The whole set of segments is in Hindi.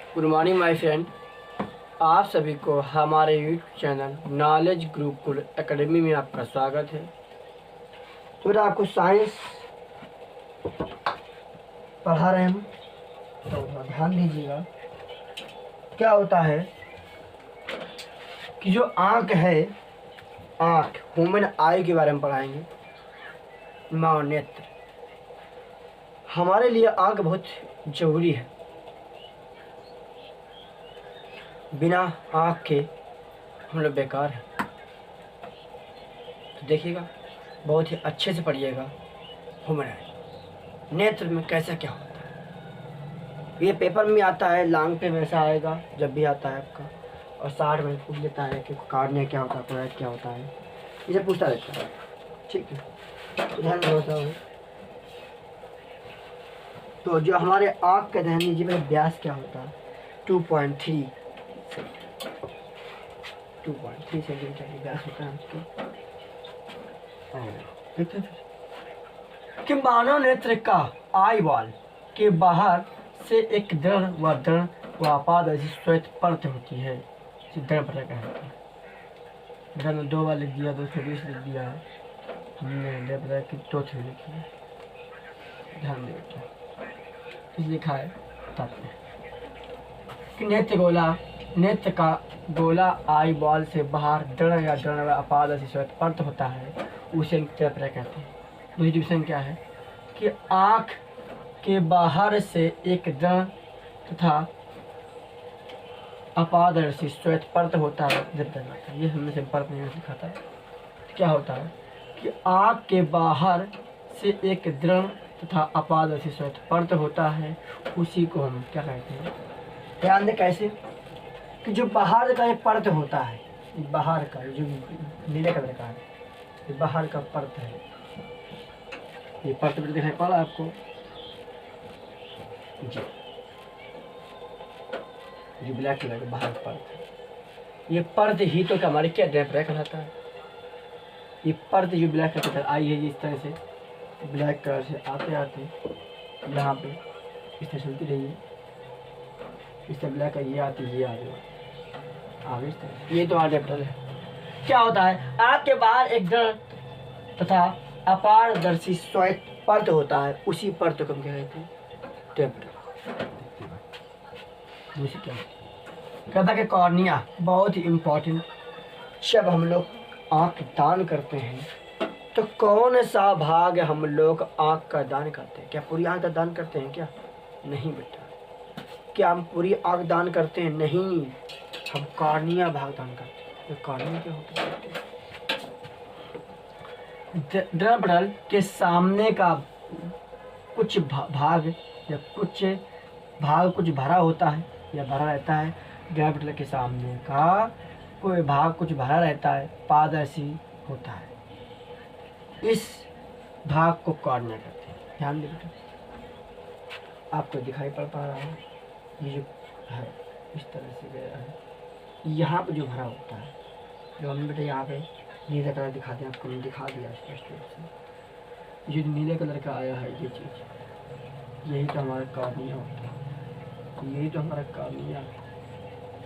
Good morning my friend. आप सभी को हमारे YouTube channel knowledge Gurukul academy में आपका स्वागत है। तो बेटा आपको साइंस पढ़ा रहे हैं हम, तो ध्यान दीजिएगा। क्या होता है कि जो आँख है, आँख ह्यूमन आई के बारे में पढ़ाएंगे। मानव नेत्र, हमारे लिए आँख बहुत जरूरी है। बिना आँख के हम लोग बेकार हैं। तो देखिएगा, बहुत ही अच्छे से पढ़िएगा। ह्यूमन आई, नेत्र में कैसा क्या होता है। ये पेपर में आता है, लॉन्ग पे वैसा आएगा जब भी आता है आपका, और 60 में पूछ लेता है कि कार्निया क्या होता है, कोरैक्ट क्या होता है, ये पूछता रहता है। ठीक है, तो ध्यान होता है। तो जो हमारे आँख का ध्यान दीजिए, मेरा व्यास क्या होता है 2.3 सेंटीमीटर व्यास होता है उसका। कि मानव नेत्र का आई बॉल के बाहर से एक दृढ़ व अपारदर्शी श्वेत परत होती है। दृढ़ परत का है। इधर 2 बार लिख दिया, 220 लिख दिया है हमने। दृढ़ परत की 2 थी लिखी है, ध्यान दें। लिखा है कि नेत्र का गोला आई बॉल से बाहर दृढ़ या दृढ़ व अपारदर्शी श्वेत परत होता है, उसे दृढ़ परत कहते हैं। दूसरी डिविजन क्या है कि आँख के बाहर से एक दृढ़ तथा अपारदर्शी श्वेत परत होता है। ये हमने से परत नहीं लिखा था। क्या होता है कि आँख के बाहर से एक दृढ़ तथा अपारदर्शी श्वेत परत होता है, उसी को हम क्या कहते हैं। ध्यान दें कैसे कि जो बाहर का ये परत होता है, बाहर का जो नीले कलर का है, ये बाहर का परत है। ये परत दिखाई पड़ा आपको जी, जो ब्लैक कलर का बाहर परत है। ये परत ही तो हमारे क्या ड्रैप कहलाता है। ये परत जो ब्लैक कलर आई है, इस तरह से ब्लैक कलर से आते आते यहाँ पे इस तरह चलती रही है। इस तरह ब्लैक का ये आती है, ये आ गई आगे इस तरह। ये तो आर्डेप्टर है। क्या होता है, आँख के बाहर एक दृढ़ तथा अपारदर्शी श्वेत परत होता है, उसी परत को हम क्या कहते हैं, टेप्टर। क्या कहता है कि कॉर्निया बहुत ही इम्पोर्टेंट। जब हम लोग आँख दान करते हैं तो कौन सा भाग हम लोग आँख का दान करते हैं? क्या पूरी आँख का दान करते हैं? क्या नहीं बेटा। क्या हम पूरी आँख दान करते हैं? नहीं, हम कॉर्निया भाग दान करते हैं। तो कॉर्निया क्या होता है? दृढ़ के सामने का कुछ भाग या कुछ भरा होता है या भरा रहता है। दृढ़ के सामने का कोई भाग कुछ भरा रहता है, पारदर्शी होता है। इस भाग को कॉर्निया कहते हैं। ध्यान दें बेटा, आपको दिखाई पड़ पा रहा है, ये जो है इस तरह से गया है। यहाँ पे जो भरा होता है, जो हमने बेटा यहाँ पे नीले कलर दिखाते हैं, आपको दिखा दिया स्पष्ट रूप से। जो नीले कलर का आया है ये चीज़, यही तो हमारा कॉर्निया होता है। यही तो हमारा कॉर्निया है।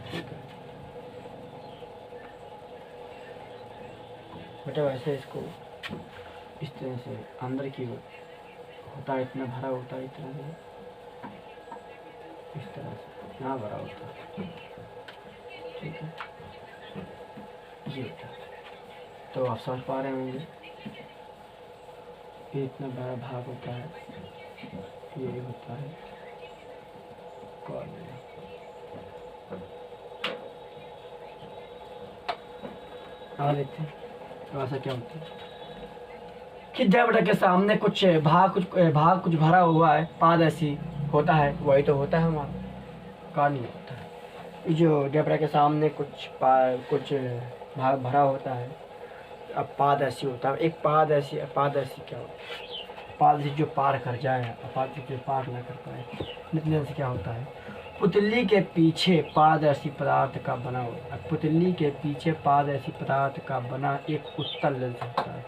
ठीक है बेटा, वैसे इसको इस तरह से अंदर की ओर होता है, इतना भरा होता है, इतना से इस तरह से यहाँ भरा होता है। ठीक है, ये बेटा तो आप समझ पा रहे होंगे, ये इतना बड़ा भाग होता है, ये होता है कॉर्निया। आ देखते हैं तो ऐसा क्या होता है कि दृढ़ के सामने कुछ भाग कुछ भरा हुआ है, पारदर्शी होता है, वही तो होता है हमारा कॉर्निया होता है। जो दृढ़ के सामने कुछ भाग भरा होता है, अपारदर्शी होता है। एक अपारदर्शी क्या होता है? पारदर्शी जो पार कर जाए, अपारदर्शी जो पार ना कर पाए, निकलने से क्या होता है, पुतली के पीछे पारदर्शी पदार्थ का बना एक उत्तल लेंस होता है,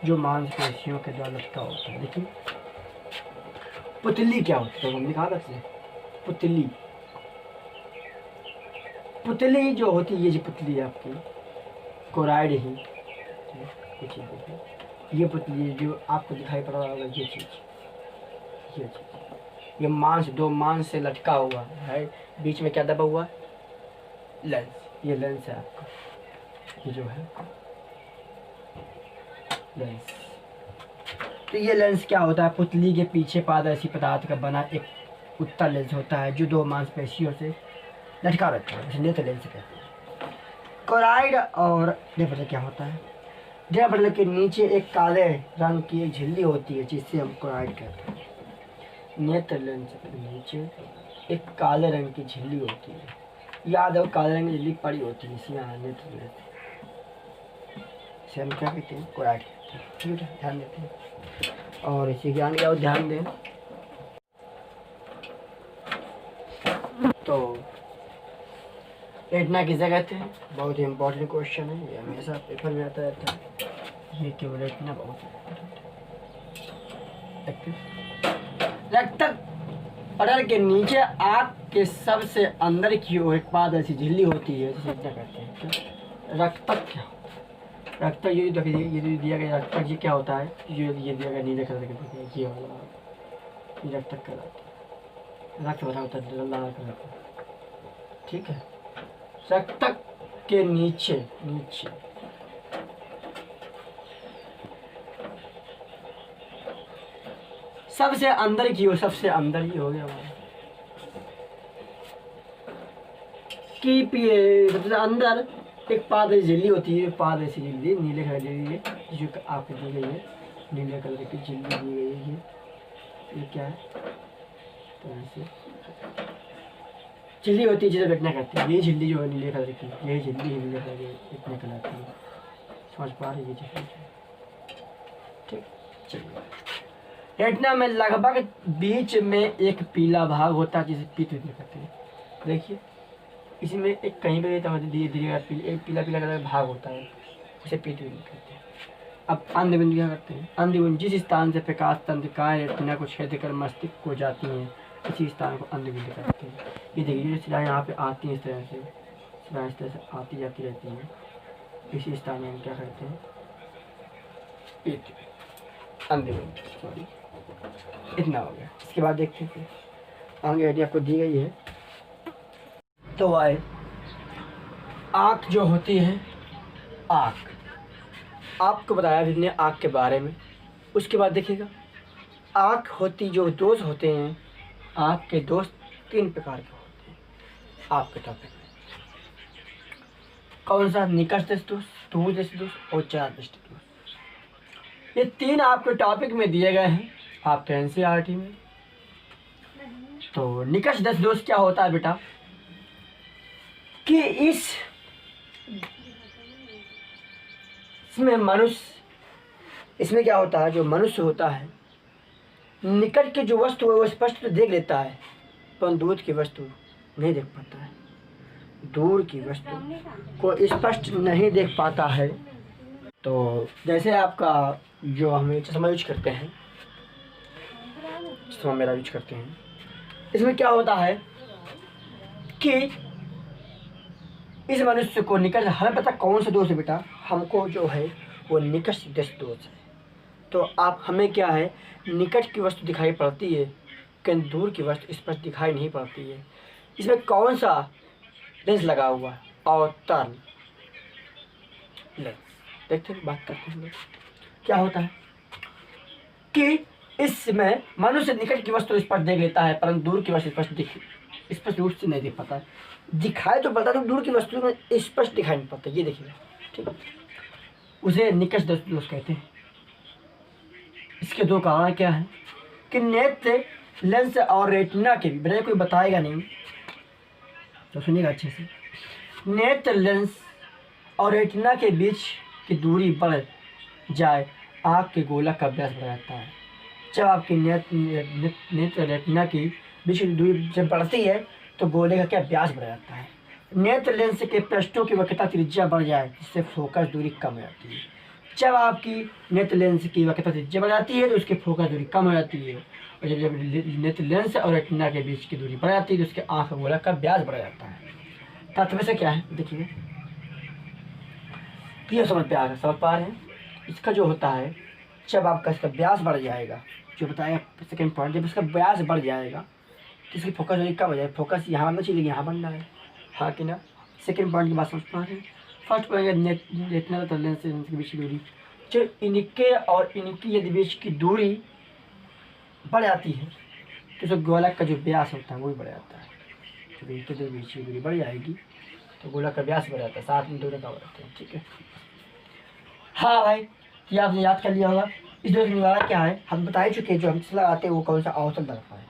जो मांसपेशियों के द्वारा लटका होता है। देखिए पुतली क्या होती है, तो हमने कहा था पुतली पुतली जो होती है, ये जो पुतली है आपकी कोराइड ही कुछ देखिए, ये पुतली जो आपको दिखाई पड़ रहा होगा, ये चीज़, ये चीज़, ये मांस, दो मांस से लटका हुआ है, बीच में क्या दबा हुआ है, लेंस। ये लेंस है आपका, ये जो है लेंस। तो ये लेंस क्या होता है, पुतली के पीछे पारदर्शी पदार्थ का बना एक उत्तल लेंस होता है जो दो मांसपेशियों से लटका रहता है, इसे नेत्र लेंस कहते हैं। कोराइड और डेफर क्या होता है, डेफर के नीचे एक काले रंग की एक झिल्ली होती है जिससे हम कोराइड कहते हैं। नेत्र लेंस के नीचे एक काले रंग की झिल्ली होती है, याद है, काले रंग की झिल्ली पड़ी होती है, इसी यहाँ नेत्र लेंस से हम क्या कहते हैं, कोराइड। ठीक है, ध्यान देते हैं और इसी ज्ञान का ध्यान दें। तो रेटिना किसे कहते हैं, बहुत ही इम्पोर्टेंट क्वेश्चन है, ये हमेशा पेपर में आता रहता है। ये केवल रेटिना बहुत इम्पोर्टेंट है। रक्तक पटल के नीचे आँख के सबसे अंदर की ओर एक पारदर्शी झिल्ली होती है जिसे रेटिना कहते हैं। रक्तक क्या, रक्तक ये दिया गया, रक्तक ये क्या होता है, ये दिया गया नीले कलर का, ये वाला ये रक्तक कहलाता है, रक्त भरा होता है लाल कलर का। ठीक है, रक्तक के नीचे सबसे अंदर की ओर, सबसे अंदर ही हो गया हमारा की सबसे अंदर एक पारदर्शी झिल्ली होती है, पारदर्शी झिल्ली नीले कलर की जो आपको दी गई है, नीले कलर की झिल्ली दी गई है। ये क्या है, तो ऐसे झिल्ली होती है जिसे रेटिना कहते हैं। ये झिल्ली जो है नीले कलर की, यही झिल्ली है नीले कलर की, इतने कलर की, समझ पा रही है झिल्ली। ठीक, चलिए। रेटिना में लगभग बीच में एक पीला भाग होता है जिसे पीतविंद कहते हैं। देखिए इसमें एक कहीं पर धीरे धीरे एक पीला पीला कलर का भाग होता है, उसे पीतविंद कहते हैं। अब अंधबिंदु क्या करते हैं, अंधबिंदु जिस स्थान से प्रकाश तंत्रिकाएं रेटिना को छेद कर मस्तिष्क को जाती हैं, इसी स्थान को अंधबिंदु कहते हैं। ये देखिए सिलाई यहाँ पे आती है, इस तरह से सिलाई इस तरह से आती जाती रहती है, इसी स्थान में हम क्या करते हैं, अंधबिंदु। सॉरी, इतना हो गया। इसके बाद देखते हैं आगे आइडिया आपको दी गई है। तो आए आँख जो होती है, आँख आपको बताया हमने आँख के बारे में। उसके बाद देखिएगा आँख होती जो दोष होते हैं, आँख के दोष 3 प्रकार के होते हैं आपके टॉपिक में। कौन सा, निकट दृष्टि दोष, दूर दृष्टि दोष और चार दृष्टि दोष। ये 3 आपके टॉपिक में दिए गए हैं आपके एनसीईआरटी में। तो निकट दृष्टि दोष क्या होता है बेटा, कि इसमें मनुष्य, इसमें क्या होता है, जो मनुष्य होता है निकट की जो वस्तु है वो स्पष्ट तो देख लेता है, पर दूर की वस्तु नहीं देख पाता है, दूर की वस्तु को स्पष्ट नहीं देख पाता है। तो जैसे आपका जो हम चश्मा यूज करते हैं, चश्मा मेरा यूज करते हैं, इसमें क्या होता है कि इस मनुष्य को निकट, हमें पता कौन सा दोष है बेटा, हमको जो है वो निकट दृष्टि दोष है। तो आप हमें क्या है, निकट की वस्तु दिखाई पड़ती है किंतु दूर की वस्तु स्पष्ट दिखाई नहीं पड़ती है। इसमें कौन सा लेंस लगा हुआ है, अवतल लेंस। देखते हैं, बात करते हैं क्या होता है कि इसमें मनुष्य निकट की वस्तु स्पष्ट देख लेता है परंतु दूर की वस्तु स्पष्ट रूप से नहीं देख पाता है। दिखाई तो पड़ता है तो दूर की वस्तु में स्पष्ट दिखाई नहीं पड़ता। ये देखिए, ठीक है, उसे निकट दृष्टि दोष कहते हैं। इसके 2 कारण क्या है कि नेत्र लेंस और रेटिना के भी, बेटा कोई बताएगा नहीं तो सुनिएगा अच्छे से। नेत्र लेंस और रेटिना के बीच की दूरी बढ़ जाए, आँख के गोलक का व्यास बढ़ जाता है। जब आपकी नेत्र रेटिना की बीच की दूरी जब बढ़ती है तो गोले का क्या व्यास बढ़ जाता है। नेत्र लेंस के पृष्ठों की वक्रता त्रिज्या बढ़ जाए जिससे फोकस दूरी कम हो जाती है। जब आपकी नेत्र लेंस की वक्रता त्रिज्या बढ़ जाती है तो उसकी फोकस दूरी कम हो जाती है, और जब नेत्र लेंस और रेटिना के बीच की दूरी बढ़ जाती है तो उसके आँख गोलक का व्यास बढ़ जाता है। तत्व से क्या है देखिए, ये समझ पे आ रहा है, समझ पा रहे हैं। इसका जो होता है, जब आपका इसका व्यास बढ़ जाएगा, जो बताया सेकंड पॉइंट, जब इसका व्यास बढ़ जाएगा तो इसकी फोकस दूरी कम हो जाएगी। फोकस यहाँ बनना चाहिए, यहाँ बनना है, हाँ कि ना। सेकंड पॉइंट की बात समझ पा रहे हैं। फर्स्ट पॉइंट रेटिनल और लेंस के बीच की दूरी, जो इनके और इनकी यदि बीच की दूरी बढ़ जाती है तो जो गोलक का जो व्यास होता है वो भी बढ़ जाता है। जब इनके दो बीच की दूरी बढ़ जाएगी तो गोलक का व्यास बढ़ जाता है, साथ में दोनों का बढ़ते हैं, ठीक है। हाँ भाई, ये आपने याद कर लिया होगा। इस दोष निवारण क्या है हम बता ही चुके हैं, जो हम लगाते हैं वो कौन सा अवतल दर्पण है।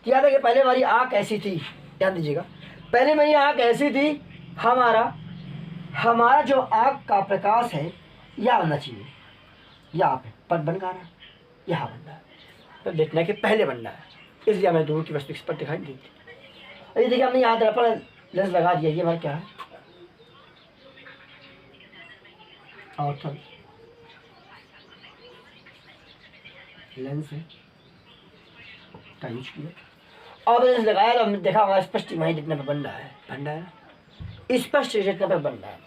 तो याद है कि पहले हमारी आँख ऐसी थी, ध्यान दीजिएगा, पहले मेरी आँख ऐसी थी, हमारा जो आँख का प्रकाश है यह बनना चाहिए, यहाँ पे पर बन रहा है, यहाँ बनना है, तो देखने के पहले बनना है, इसलिए हमें दूर की वस्तु इस पर दिखाई देती है। अरे देखिए हमने यहाँ दर्पण लेंस लगा दिया, ये हमारा क्या है अवतल लेंस है का यूज किया और लेंस लगाया तो हमने देखा हमारा स्पष्ट वहीं जितना पे बन रहा है, ना स्पष्ट जितना पे बन रहा है,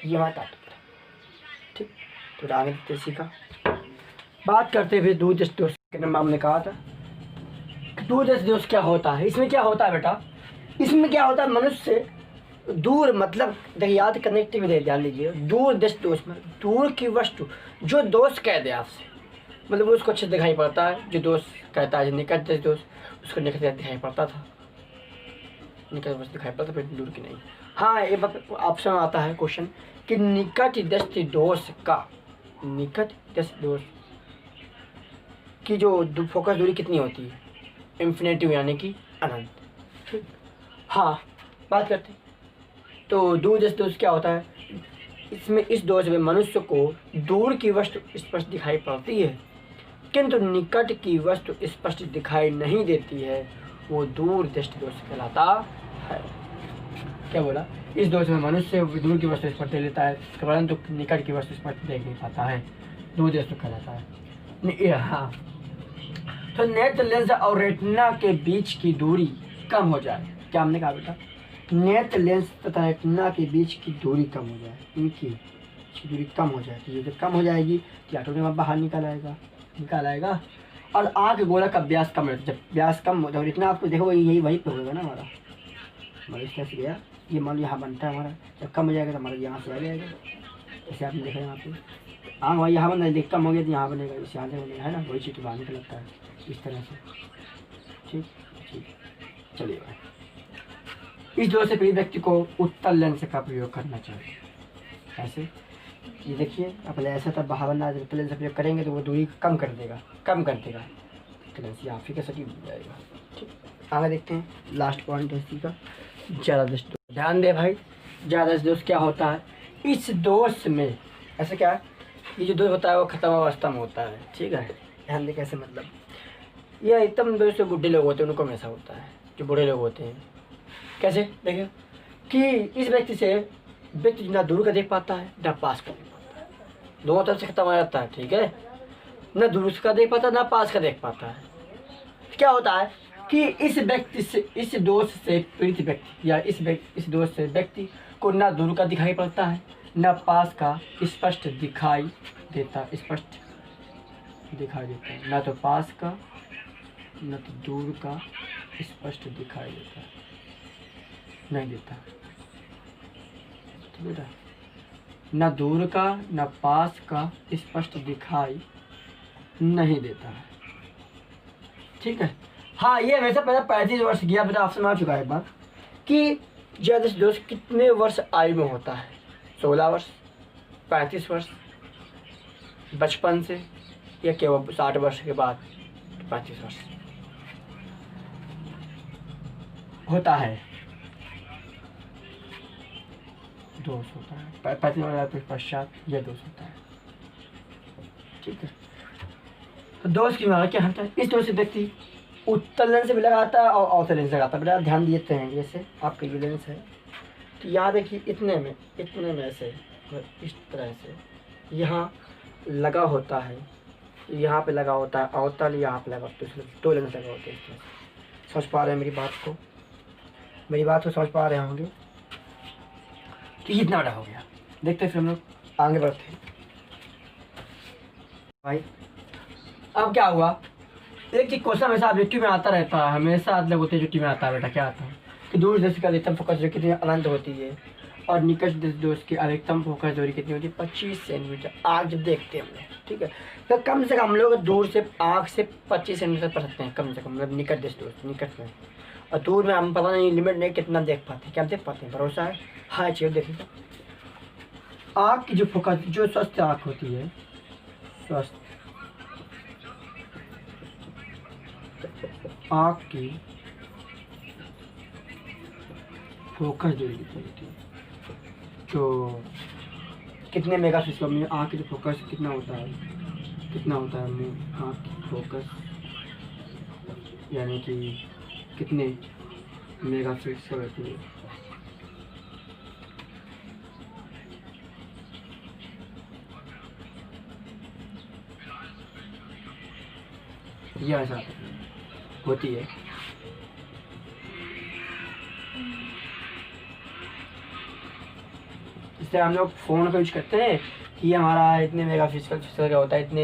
ये हमारा तात्पर्य, ठीक। तो आगे देखते सीखा। बात करते हुए दूरदर्श दोष के नंबर हमने कहा था कि दूरदर्श दोष क्या होता है। इसमें क्या होता है बेटा, इसमें क्या होता है, मनुष्य से दूर, मतलब देखिए याद कनेक्टिविटी ध्यान लीजिए, दूरदर्श दोष में दूर की वस्तु जो दोष कह दे आपसे, मतलब उसको अच्छे दिखाई पड़ता है, जो दोष कहता है, जो निकट दृष्टि दोष उसको निकट दिखाई पड़ता था, निकट वस्तु दिखाई पड़ता फिर दूर की नहीं। हाँ, ये ऑप्शन आता है क्वेश्चन कि निकट दृष्टि दोष का, निकट दृष्टि दोष की जो फोकस दूरी कितनी होती है, इन्फिनेटिव यानी कि अनंत, ठीक। हाँ, बात करते तो दूरदर्शी दोष क्या होता है। इसमें इस दोष में मनुष्य को दूर की वस्तु स्पष्ट दिखाई पड़ती है किंतु निकट की वस्तु स्पष्ट दिखाई नहीं देती है, वो दूरदृष्टि दोष कहलाता है। क्या बोला, इस दोष में मनुष्य दूर की वस्तु स्पष्ट देख लेता है परंतु निकट की वस्तु स्पष्ट देख नहीं पाता है, दूरदृष्टि कहलाता है। हाँ, तो नेत्र लेंस और रेटिना के बीच की दूरी कम हो जाए, क्या हमने कहा बेटा, नेत्र लेंस तथा रेटिना के बीच की दूरी कम हो जाए, इनकी दूरी कम हो जाए, तो ये जब कम हो जाएगी तो ऑटोमेटिक बाहर निकल आएगा और आँख गोलक का व्यास कम रहता है। जब व्यास कम हो जाए, रेटिना आपको देखो यही वहीं पे होगा ना हमारा इस तरह से गया, ये मान लो यहाँ बनता है हमारा, जब कम हो जाएगा तो हमारा यहाँ से आ जाएगा, जैसे आपने देखा यहाँ पे आँख वहाँ यहाँ बन रहा, कम हो गया तो यहाँ बनेगा, इस यहाँ से बनेगा, है ना, वही चीज़ बाहर निकल लगता है इस तरह से, ठीक। चलिए भाई, इस दोष से पीड़ित व्यक्ति को उत्तल लेंस का प्रयोग करना चाहिए। ऐसे ये देखिए, अपने ऐसा तब बाहर बनना, उत्तल लेंस का प्रयोग करेंगे तो वो दूरी कम कर देगा, तो लेंस यहाँ फिर सटीक बन जाएगा, ठीक। आगे देखते हैं, लास्ट पॉइंट है इसी का, ज़्यादा दृष्टि दोष। ध्यान दे भाई, ज़्यादा दृष्टि दोष क्या होता है। इस दोष में ऐसा क्या है, ये जो दोष होता है वो खत्म अवस्था में होता है, ठीक है। ध्यान दे कैसे, मतलब ये एकदम दोष जो बुढ़े लोग होते हैं उनको हमेशा होता है, जो बूढ़े लोग होते हैं। कैसे देखिए कि इस व्यक्ति से व्यक्ति ना दूर का देख पाता है ना पास का देख पाता है, दोनों तरफ से खत्म हो जाता है, ठीक है। ना दूर का देख पाता ना पास का देख पाता है। क्या होता है कि इस व्यक्ति से, इस दोष से पीड़ित व्यक्ति या इस दोष से व्यक्ति को ना दूर का दिखाई पड़ता है ना पास का स्पष्ट दिखाई देता है, ना तो पास का न तो दूर का स्पष्ट दिखाई देता नहीं देता, तो बेटा न दूर का न पास का स्पष्ट दिखाई नहीं देता है, ठीक है। हाँ, ये हमेशा पहले 35 वर्ष गया बेटा, आपसे आ चुका है एक बार कि ज़्यादा दोष कितने वर्ष आयु में होता है, 16 वर्ष, 35 वर्ष, बचपन से, या केवल 60 वर्ष के बाद 35 वर्ष होता है, दोष होता है 35 वर्ष के पश्चात यह दोष होता है, ठीक है। तो दोष की मात्रा क्या होता है, इस दोष से व्यक्ति उत्तल लेंस से भी लगाता है और अवतल लेंस लगाता है। बेटा ध्यान देते हैं, जैसे आपका ये लेंस है तो यहाँ देखिए इतने में ऐसे इस तरह से यहाँ लगा होता है, यहाँ पे लगा होता है अवतल, यहाँ पे लगा होता है, 2 लेंस लगा होते हैं इस तरह से। समझ पा रहे हैं मेरी बात को समझ पा रहे होंगे। कि कितना बड़ा हो गया। देखते हैं फिर हम लोग आगे बढ़ते हैं भाई। अब क्या हुआ, एक क्वेश्चन हमेशा ऑब्जेक्टिव में आता रहता है, हमेशा आप लोग होते हैं छुट्टी में आता है बेटा, क्या आता है कि दूर देश का अधिकतम फोकस दूरी कितनी अनंत होती है और निकट देश की अधिकतम फोकस दूरी कितनी होती है 25 सेंटीमीटर। आग जब देखते हैं हमने, ठीक है, तो कम से कम हम लोग दूर से आग से 25 सेंटीमीटर पढ़ सकते हैं कम से कम, मतलब निकट देश दोस्त निकट में। और दूर में हम पता नहीं लिमिट नहीं कितना देख पाते हैं, क्या हम देख पाते हैं, भरोसा है हाँ चेयर देखिए। आग की जो फोकस जो स्वस्थ आँख होती है, स्वस्थ आँख की फोकस दूरी कितनी होती है, तो कितने मेगापिक्सल में आँख की जो फोकस कितना होता है आँख की फोकस, यानी कि कितने मेगापिक्सल होती है। यह ऐसा होती है, इससे हम लोग फ़ोन का यूज करते हैं कि हमारा इतने मेगापिक्सल का होता है, इतने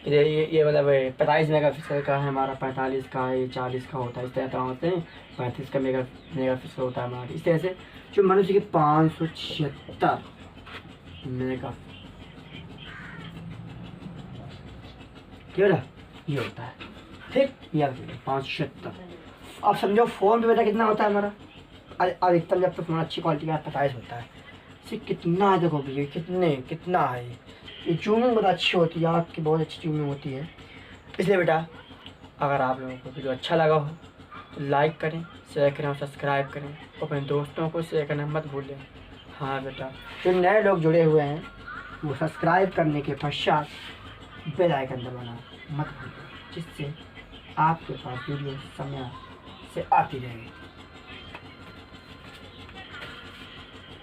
ये मतलब 45 मेगापिक्सल का है हमारा, 45 का है, 40 का होता है, इस तरह का होते हैं, 35 का मेगापिक्सल होता है हमारा। इस तरह से जो मनुष्य के 576 मेगा क्या ये होता है, ठीक, याद रखिए 576। अब समझो फ़ोन पे बेटा कितना होता है हमारा, अधिकतम जब तो फ़ोन अच्छी क्वालिटी का 45 होता है। इसे कितना देखो भैया, कितना है ये जूमिंग बहुत अच्छी होती है, आपकी बहुत अच्छी जूमिंग होती है। इसलिए बेटा अगर आप लोगों को वीडियो अच्छा लगा हो तो लाइक करें, शेयर करें और सब्सक्राइब करें, और अपने दोस्तों को शेयर करना मत भूलें। हाँ बेटा, जो नए लोग जुड़े हुए हैं वो सब्सक्राइब करने के पश्चात बेल आइकन दबाना मत भूलें, जिससे आपके पास वीडियो समय से आती रहेगी।